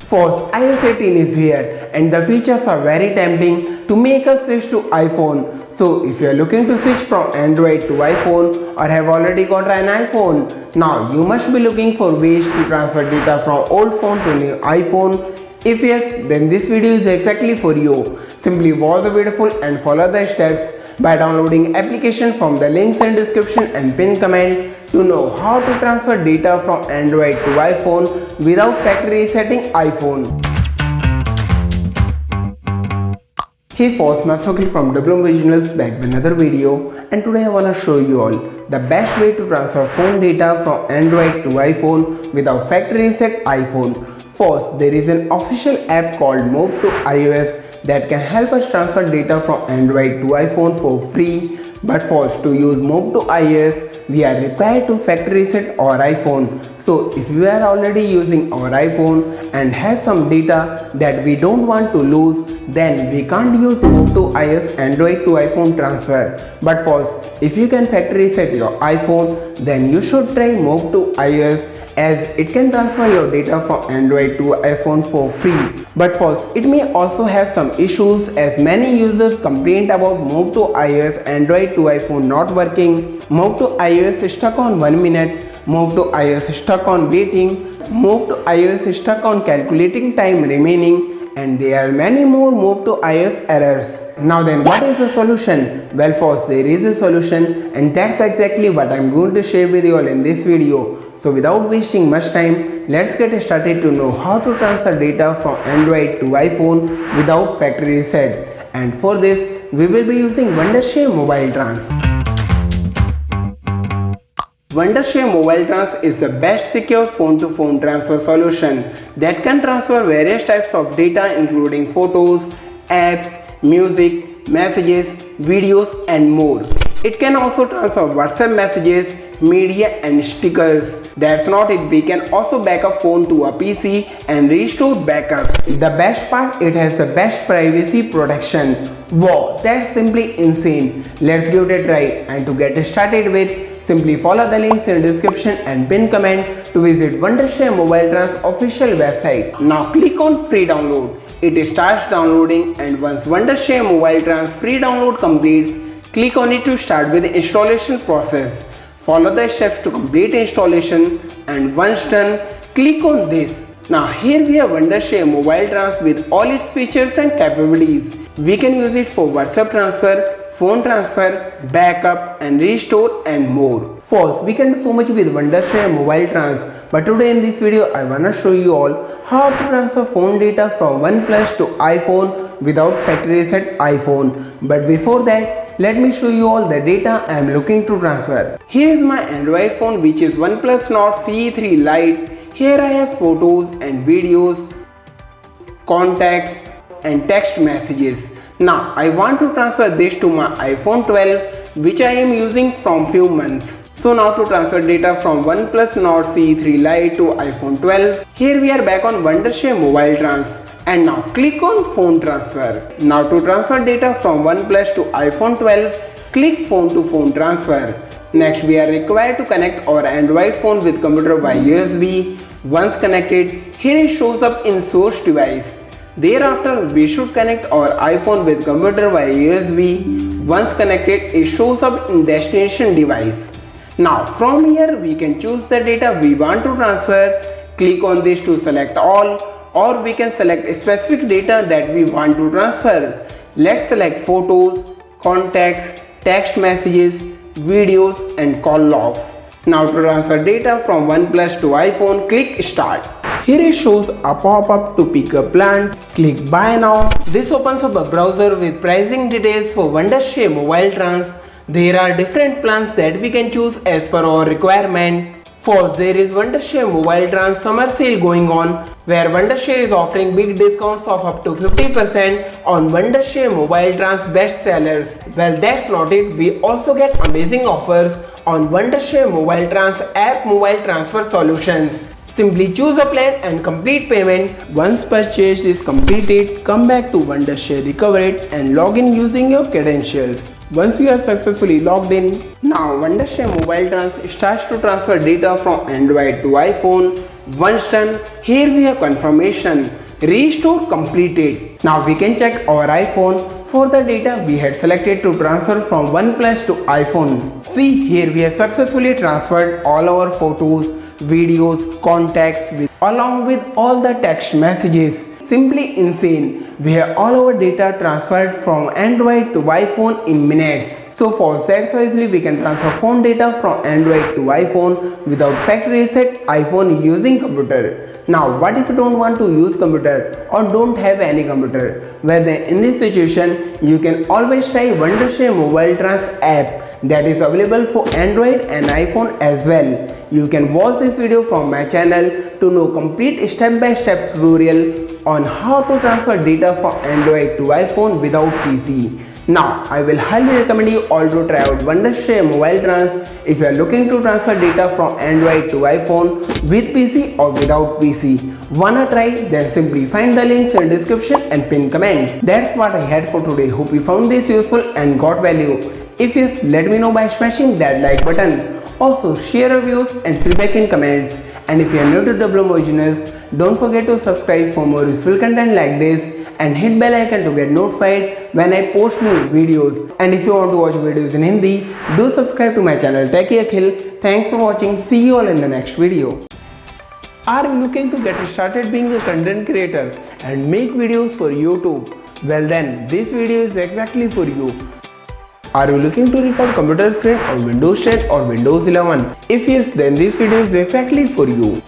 First, iOS 18 is here and the features are very tempting to make us switch to iPhone. So if you are looking to switch from Android to iPhone or have already got an iPhone, now you must be looking for ways to transfer data from old phone to new iPhone. If yes, then this video is exactly for you. Simply watch the video and follow the steps by downloading application from the links in description and pinned comment to know how to transfer data from Android to iPhone without factory resetting iPhone. Hey folks, Masokil from WM Visuals back with another video, and today I wanna show you all the best way to transfer phone data from Android to iPhone without factory reset iPhone. First, there is an official app called Move to iOS that can help us transfer data from Android to iPhone for free. But first, to use Move to iOS, we are required to factory reset our iPhone. So if you are already using our iPhone and have some data that we don't want to lose, then we can't use Move to iOS Android to iPhone transfer. But first, if you can factory reset your iPhone, then you should try Move to iOS, as it can transfer your data from Android to iPhone for free. But first, it may also have some issues, as many users complained about Move to iOS Android to iPhone not working. Move to iOS is stuck on 1 minute, Move to iOS is stuck on waiting, Move to iOS is stuck on calculating time remaining, and there are many more Move to iOS errors. Now then, what is the solution? Well first, there is a solution, and that's exactly what I'm going to share with you all in this video. So without wasting much time, let's get started to know how to transfer data from Android to iPhone without factory reset. And for this, we will be using Wondershare MobileTrans. Wondershare MobileTrans is the best secure phone-to-phone transfer solution that can transfer various types of data including photos, apps, music, messages, videos and more. It can also transfer WhatsApp messages, media and stickers. That's not it, we can also back a phone to a PC and restore backups. The best part, it has the best privacy protection. Wow, that's simply insane. Let's give it a try, and to get started with, simply follow the links in description and pin comment to visit Wondershare MobileTrans official website. Now click on free download. It starts downloading, and once Wondershare MobileTrans free download completes, click on it to start with the installation process. Follow the steps to complete installation, and once done, click on this. Now here we have Wondershare MobileTrans with all its features and capabilities. We can use it for WhatsApp transfer, phone transfer, backup and restore and more. First, we can do so much with Wondershare MobileTrans, but today in this video I wanna show you all how to transfer phone data from Oneplus to iPhone without factory reset iPhone. But before that, let me show you all the data I am looking to transfer. Here is my Android phone, which is Oneplus Nord CE3 Lite. Here I have photos and videos, contacts and text messages. Now I want to transfer this to my iPhone 12, which I am using from few months. So now to transfer data from Oneplus Nord CE3 Lite to iPhone 12, here we are back on Wondershare MobileTrans. And now click on phone transfer. Now to transfer data from OnePlus to iPhone 12, click phone to phone transfer. Next, we are required to connect our Android phone with computer by USB. Once connected, here it shows up in source device. Thereafter, we should connect our iPhone with computer by USB. Once connected, it shows up in destination device. Now from here, we can choose the data we want to transfer. Click on this to select all, or we can select specific data that we want to transfer. Let's select photos, contacts, text messages, videos and call logs. Now to transfer data from OnePlus to iPhone, click start. Here it shows a pop-up to pick a plan. Click buy now. This opens up a browser with pricing details for Wondershare MobileTrans. There are different plans that we can choose as per our requirement. First, there is Wondershare MobileTrans summer sale going on, where Wondershare is offering big discounts of up to 50% on Wondershare MobileTrans best sellers. Well, that's not it. We also get amazing offers on Wondershare MobileTrans app mobile transfer solutions. Simply choose a plan and complete payment. Once purchase is completed, come back to Wondershare, recover it and log in using your credentials. Once you are successfully logged in, now Wondershare MobileTrans starts to transfer data from Android to iPhone Once done, here we have confirmation. Restore completed. Now we can check our iPhone for the data we had selected to transfer from Oneplus to iPhone. See, here we have successfully transferred all our photos, videos, contacts along with all the text messages. Simply insane. We have all our data transferred from Android to iPhone in minutes. So for that wisely we can transfer phone data from Android to iPhone without factory reset iPhone using computer. Now what if you don't want to use computer or don't have any computer? Well then in this situation you can always try Wondershare MobileTrans app that is available for Android and iPhone as well. You can watch this video from my channel to know complete step-by-step tutorial on how to transfer data from Android to iPhone without PC. Now, I will highly recommend you all to try out Wondershare MobileTrans if you are looking to transfer data from Android to iPhone with PC or without PC. Wanna try? Then simply find the links in the description and pin comment. That's what I had for today. Hope you found this useful and got value. If yes, let me know by smashing that like button. Also, share your views and feedback in comments. And if you are new to Homogeneous, don't forget to subscribe for more useful content like this and hit bell icon to get notified when I post new videos. And if you want to watch videos in Hindi, do subscribe to my channel Techie Akhil. Thanks for watching. See you all in the next video. Are you looking to get started being a content creator and make videos for YouTube? Well then, this video is exactly for you. Are you looking to record computer screen on Windows 10 or Windows 11? If yes, then this video is exactly for you.